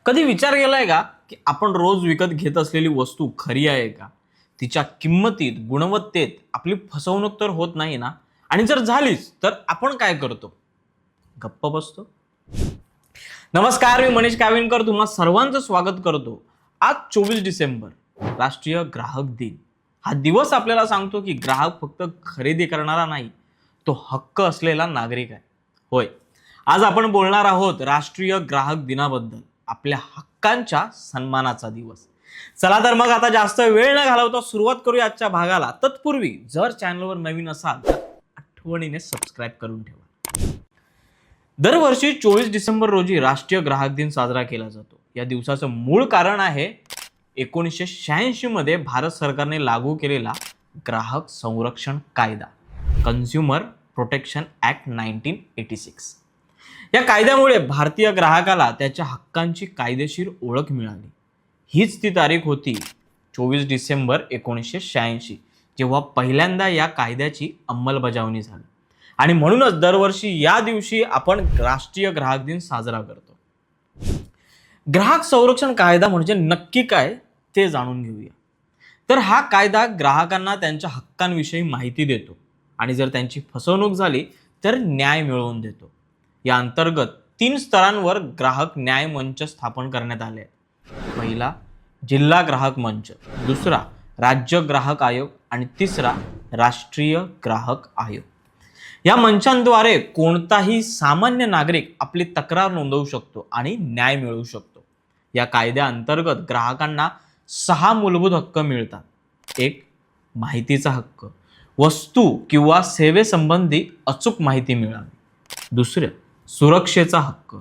कधी विचार केलाय का की आपण रोज विकत घेत असलेली वस्तू खरी आहे का? तिच्या किंमतीत, गुणवत्तेत आपली फसवणूक तर होत नाही ना? आणि जर झालीच तर आपण काय करतो? गप्प बसतो? नमस्कार, मी मनीष काविनकर तुम्हा सर्वांचं स्वागत करतो. आज 24 डिसेंबर राष्ट्रीय ग्राहक दिन. हा दिवस आपल्याला सांगतो की ग्राहक फक्त खरेदी करणारा नाही, तो हक्क असलेला नागरिक आहे. होय, आज आपण बोलणार आहोत राष्ट्रीय ग्राहक दिनाबद्दल, आपल्या हक्कांच्या सन्मानाचा दिवस. चला तर मग आता जास्त वेळ न घालवता सुरुवात करूया आजच्या भागाला. तत्पूर्वी जर चॅनलवर नवीन असाल तर आठवणीने सबस्क्राईब करून ठेवा. दरवर्षी 24 डिसेंबर रोजी राष्ट्रीय ग्राहक दिन साजरा केला जातो. या दिवसाचं मूळ कारण आहे 1986 मध्ये भारत सरकारने लागू केलेला ग्राहक संरक्षण कायदा, कन्झ्युमर प्रोटेक्शन ऍक्ट 1986. या कायद्यामुळे भारतीय ग्राहकाला त्याच्या हक्कांची कायदेशीर ओळख मिळाली. हीच ती तारीख होती 24 डिसेंबर 1986, जेव्हा पहिल्यांदा या कायद्याची अंमलबजावणी झाली. आणि म्हणूनच दरवर्षी या दिवशी आपण राष्ट्रीय ग्राहक दिन साजरा करतो. ग्राहक संरक्षण कायदा म्हणजे नक्की काय ते जाणून घेऊया. तर हा कायदा ग्राहकांना त्यांच्या हक्कांविषयी माहिती देतो आणि जर त्यांची फसवणूक झाली तर न्याय मिळवून देतो. या अंतर्गत 3 स्तरांवर ग्राहक न्याय मंच स्थापन करण्यात आले आहेत. पहिला जिल्हा ग्राहक मंच, दुसरा राज्य ग्राहक आयोग आणि तिसरा राष्ट्रीय ग्राहक आयोग. या मंचांद्वारे कोणताही सामान्य नागरिक आपली तक्रार नोंदवू शकतो आणि न्याय मिळवू शकतो. या कायद्याअंतर्गत ग्राहकांना 6 मूलभूत हक्क मिळतात. 1. माहितीचा हक्क, वस्तू किंवा सेवेसंबंधी अचूक माहिती मिळावी. दुसरं सुरक्षेचा हक्क,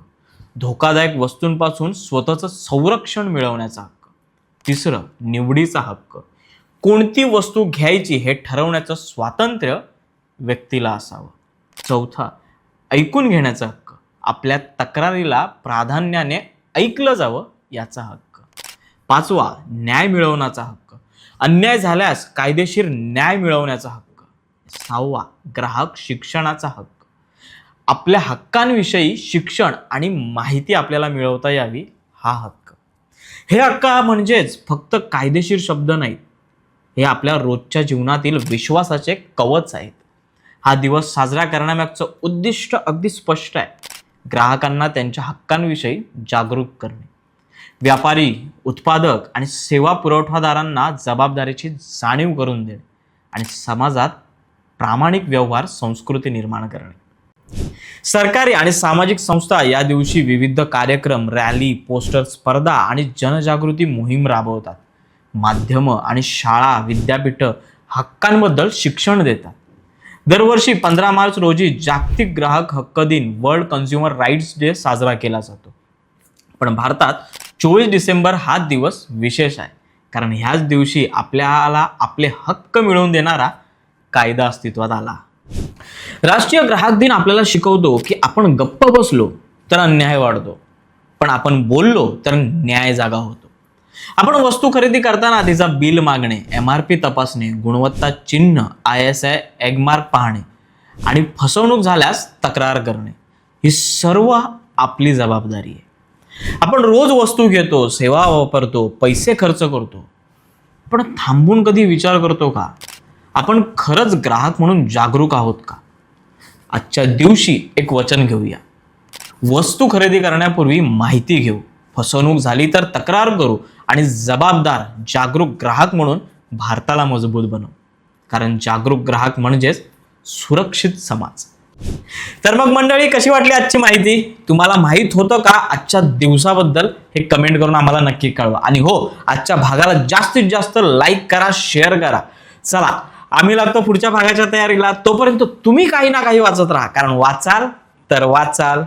धोकादायक वस्तूंपासून स्वतःचं संरक्षण मिळवण्याचा हक्क. तिसरं निवडीचा हक्क, कोणती वस्तू घ्यायची हे ठरवण्याचं स्वातंत्र्य व्यक्तीला असावं. चौथा ऐकून घेण्याचा हक्क, आपल्या तक्रारीला प्राधान्याने ऐकलं जावं याचा हक्क. पाचवा न्याय मिळवण्याचा हक्क, अन्याय झाल्यास कायदेशीर न्याय मिळवण्याचा हक्क. सहावा ग्राहक शिक्षणाचा हक्क, आपल्या हक्कांविषयी शिक्षण आणि माहिती आपल्याला मिळवता यावी हा हक्क. हे हक्क म्हणजेच फक्त कायदेशीर शब्द नाहीत, हे आपल्या रोजच्या जीवनातील विश्वासाचे कवच आहेत. हा दिवस साजरा करण्यामागचं उद्दिष्ट अगदी स्पष्ट आहे. ग्राहकांना त्यांच्या हक्कांविषयी जागरूक करणे, व्यापारी, उत्पादक आणि सेवा पुरवठादारांना जबाबदारीची जाणीव करून देणे आणि समाजात प्रामाणिक व्यवहार संस्कृती निर्माण करणे. सरकारी आणि सामाजिक संस्था या दिवशी विविध कार्यक्रम, रॅली, पोस्टर स्पर्धा आणि जनजागृती मोहीम राबवतात. माध्यमं आणि शाळा, विद्यापीठं हक्कांबद्दल शिक्षण देतात. दरवर्षी 15 मार्च रोजी जागतिक ग्राहक हक्क दिन, वर्ल्ड कन्झ्युमर राईट्स डे साजरा केला जातो. पण भारतात 24 डिसेंबर हा दिवस विशेष आहे, कारण ह्याच दिवशी आपल्याला आपले हक्क मिळवून देणारा कायदा अस्तित्वात आला. राष्ट्रीय ग्राहक दिन आपल्याला शिकवतो की आपण गप्प बसलो तर अन्याय वाढतो, पण आपण बोललो तर न्याय जागा होतो. आपण वस्तू खरेदी करताना तिचा बिल मागणे, MRP तपासणे, गुणवत्ता चिन्ह, ISI एगमार्क पाहणे आणि फसवणूक झाल्यास तक्रार करणे, ही सर्व आपली जबाबदारी आहे. आपण रोज वस्तू घेतो, सेवा वापरतो, पैसे खर्च करतो, पण थांबून कधी विचार करतो का आपण खरंच ग्राहक म्हणून जागरूक आहोत का? आजच्या दिवशी एक वचन घेऊया. वस्तू खरेदी करण्यापूर्वी माहिती घेऊ, फसवणूक झाली तर तक्रार करू आणि जबाबदार जागरूक ग्राहक म्हणून भारताला मजबूत बनवू. कारण जागरूक ग्राहक म्हणजेच सुरक्षित समाज. तर मग मंडळी, कशी वाटली आजची माहिती? तुम्हाला माहित होतं का आजच्या दिवसाबद्दल? हे कमेंट करून आम्हाला नक्की कळवा. आणि हो, आजच्या भागाला जास्तीत जास्त लाईक करा, शेअर करा. चला, आम्ही लागतो पुढच्या भागाच्या तयारीला. तोपर्यंत तुम्ही काही ना काही वाचत राहा, कारण वाचाल तर वाचाल.